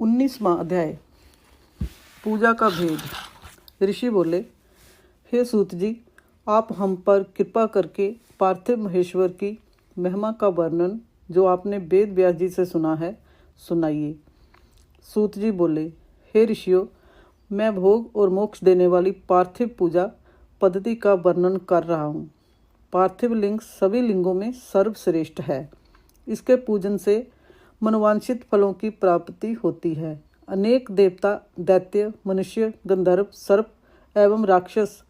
19वां अध्याय। पूजा का भेद। ऋषि बोले, हे सूत जी, आप हम पर कृपा करके पार्थिव महेश्वर की महिमा का वर्णन जो आपने वेद व्यास जी से सुना है सुनाइए। सूत जी बोले, हे ऋषियों, मैं भोग और मोक्ष देने वाली पार्थिव पूजा पद्धति का वर्णन कर रहा हूँ। पार्थिव लिंग सभी लिंगों में सर्वश्रेष्ठ है। इसके पूजन से मनोवांछित फलों की प्राप्ति होती है। अनेक देवता, दैत्य, मनुष्य, गंधर्व, सर्प एवं राक्षस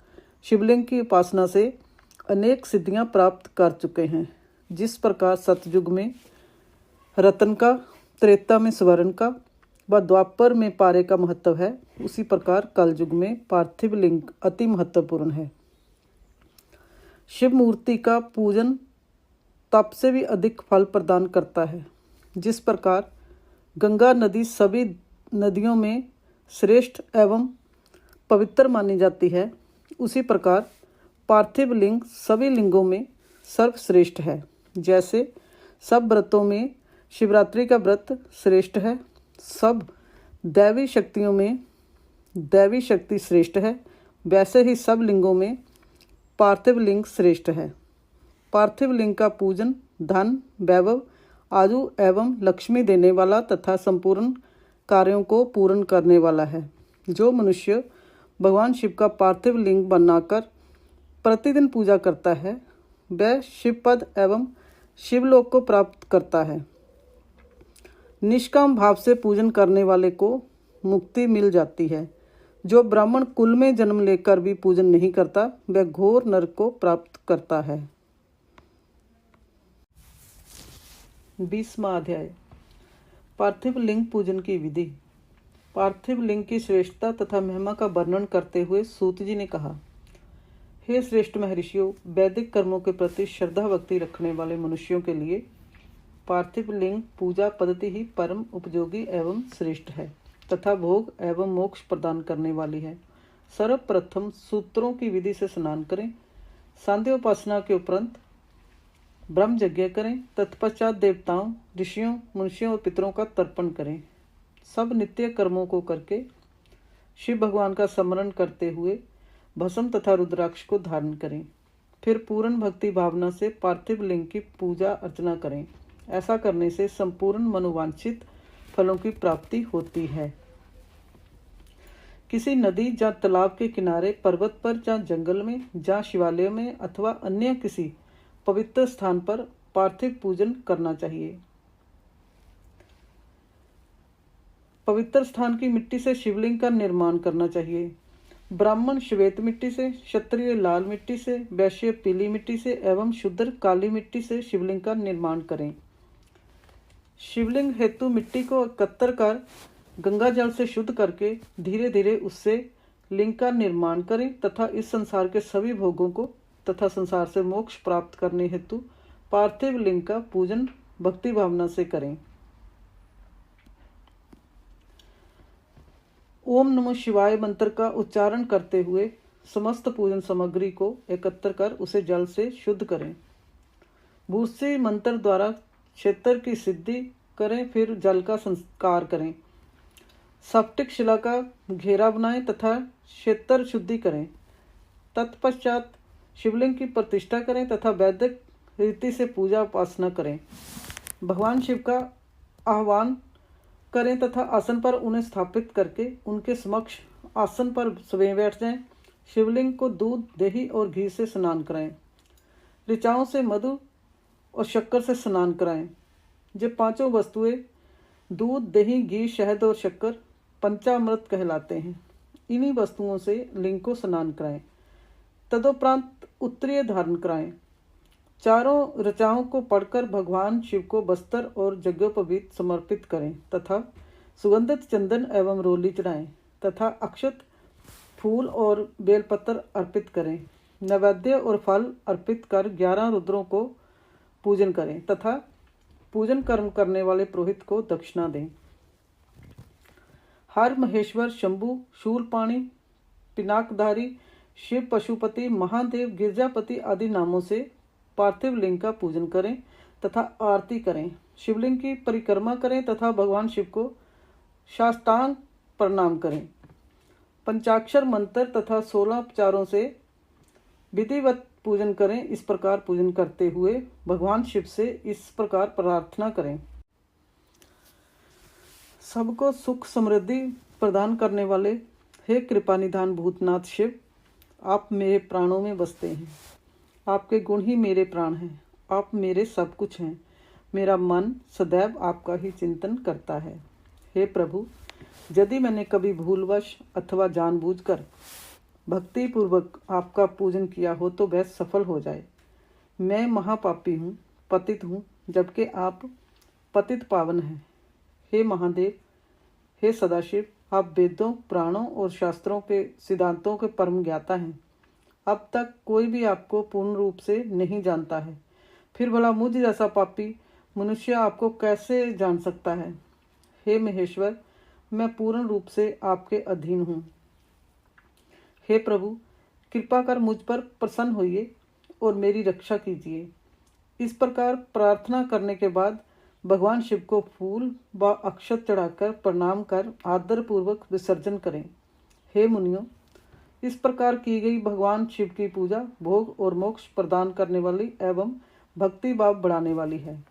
शिवलिंग की उपासना से अनेक सिद्धियां प्राप्त कर चुके हैं। जिस प्रकार सतयुग में रत्न का, त्रेता में स्वर्ण का व द्वापर में पारे का महत्व है, उसी प्रकार कलयुग में पार्थिव लिंग अति महत्वपूर्ण है। शिव मूर्ति का पूजन तप से भी अधिक फल प्रदान करता है। जिस प्रकार गंगा नदी सभी नदियों में श्रेष्ठ एवं पवित्र मानी जाती है, उसी प्रकार पार्थिव लिंग सभी लिंगों में सर्वश्रेष्ठ है। जैसे सब व्रतों में शिवरात्रि का व्रत श्रेष्ठ है, सब दैवी शक्तियों में दैवी शक्ति श्रेष्ठ है, वैसे ही सब लिंगों में पार्थिव लिंग श्रेष्ठ है। पार्थिव लिंग का पूजन धन, वैभव, आयु एवं लक्ष्मी देने वाला तथा संपूर्ण कार्यों को पूर्ण करने वाला है। जो मनुष्य भगवान शिव का पार्थिव लिंग बनाकर प्रतिदिन पूजा करता है, वह शिवपद एवं शिवलोक को प्राप्त करता है। निष्काम भाव से पूजन करने वाले को मुक्ति मिल जाती है। जो ब्राह्मण कुल में जन्म लेकर भी पूजन नहीं करता, वह घोर नरक को प्राप्त करता है। 20वां अध्याय। पार्थिव लिंग पूजन की विधि। पार्थिव लिंग की श्रेष्ठता तथा महिमा का वर्णन करते हुए सूत जी ने कहा, हे श्रेष्ठ महर्षियों, वैदिक कर्मों के प्रति श्रद्धा भक्ति रखने वाले मनुष्यों के लिए पार्थिव लिंग पूजा पद्धति ही परम उपयोगी एवं श्रेष्ठ है तथा भोग एवं मोक्ष प्रदान करने वाली है। सर्वप्रथम सूत्रों की विधि से स्नान करें। सांध्योपासना के उपरांत ब्रह्म यज्ञ करें। तत्पश्चात देवताओं, ऋषियों, मनुष्यों और पितरों का तर्पण करें। सब नित्य कर्मों को करके शिव भगवान का स्मरण करते हुए भस्म तथा रुद्राक्ष को धारण करें। फिर पूर्ण भक्ति भावना से पार्थिव लिंग की पूजा अर्चना करें। ऐसा करने से संपूर्ण मनोवांछित फलों की प्राप्ति होती है। किसी नदी या तालाब के किनारे, पर्वत पर या जंगल में या शिवालय में अथवा अन्य किसी पवित्र स्थान पर पार्थिव पूजन करना चाहिए। पवित्र स्थान की मिट्टी से शिवलिंग का निर्माण करना चाहिए। ब्राह्मण श्वेत मिट्टी से, क्षत्रिय लाल मिट्टी से, वैश्य पीली मिट्टी से एवं शूद्र काली मिट्टी से शिवलिंग का निर्माण करें। शिवलिंग हेतु मिट्टी को एकत्र कर गंगा जल से शुद्ध करके धीरे धीरे उससे लिंग का निर्माण करें तथा इस संसार के सभी भोगों को तथा संसार से मोक्ष प्राप्त करने हेतु पार्थिव लिंग का पूजन भक्ति भावना से करें। ओम नमः शिवाय मंत्र का उच्चारण करते हुए समस्त पूजन सामग्री को एकत्र कर उसे जल से शुद्ध करें। भूसी मंत्र द्वारा क्षेत्र की सिद्धि करें, फिर जल का संस्कार करें। स्फटिक शिला का घेरा बनाएं तथा क्षेत्र शुद्धि करें। तत्पश्चात शिवलिंग की प्रतिष्ठा करें तथा वैदिक रीति से पूजा उपासना करें। भगवान शिव का आह्वान करें तथा आसन पर उन्हें स्थापित करके उनके समक्ष आसन पर स्वयं बैठ जाएं। शिवलिंग को दूध, दही और घी से स्नान कराएं। ऋचाओं से मधु और शक्कर से स्नान कराएं। ये पांचों वस्तुएं दूध, दही, घी, शहद और शक्कर पंचामृत कहलाते हैं। इन्हीं वस्तुओं से लिंग को स्नान कराएं। तदुपरांत उत्तरीय धारण कराएं। चारों ऋचाओं को पढ़कर भगवान शिव को बस्तर और यज्ञोपवीत समर्पित करें तथा सुगंधित चंदन एवं रोली चढ़ाएं तथा अक्षत, फूल और बेलपत्र अर्पित करें। नैवेद्य और फल अर्पित कर 11 रुद्रों को पूजन करें तथा पूजन कर्म करने वाले पुरोहित को दक्षिणा दें। हर महेश्वर, शंभु, शूलपाणी, पिनाकधारी, शिव, पशुपति, महादेव, गिरजापति आदि नामों से पार्थिव लिंग का पूजन करें तथा आरती करें। शिवलिंग की परिक्रमा करें तथा भगवान शिव को साष्टांग प्रणाम करें। पंचाक्षर मंत्र तथा 16 उपचारों से विधिवत पूजन करें। इस प्रकार पूजन करते हुए भगवान शिव से इस प्रकार प्रार्थना करें। सबको सुख समृद्धि प्रदान करने वाले हे कृपा निधान भूतनाथ शिव, आप मेरे प्राणों में बसते हैं। आपके गुण ही मेरे प्राण हैं। आप मेरे सब कुछ हैं। मेरा मन सदैव आपका ही चिंतन करता है। हे प्रभु, यदि मैंने कभी भूलवश अथवा जानबूझकर भक्तिपूर्वक आपका पूजन किया हो तो वह सफल हो जाए। मैं महापापी हूँ, पतित हूँ, जबकि आप पतित पावन हैं। हे महादेव, हे सदाशिव, आप वेदों, पुराणों और शास्त्रों के सिद्धांतों के परम ज्ञाता हैं। अब तक कोई भी आपको पूर्ण रूप से नहीं जानता है, फिर भला मुझ जैसा पापी मनुष्य आपको कैसे जान सकता है। हे महेश्वर, मैं पूर्ण रूप से आपके अधीन हूँ। हे प्रभु, कृपा कर मुझ पर प्रसन्न होइए और मेरी रक्षा कीजिए। इस प्रकार प्रार्थना करने के बाद भगवान शिव को फूल व अक्षत चढ़ाकर प्रणाम कर आदरपूर्वक विसर्जन करें। हे मुनियों, इस प्रकार की गई भगवान शिव की पूजा भोग और मोक्ष प्रदान करने वाली एवं भक्ति भाव बढ़ाने वाली है।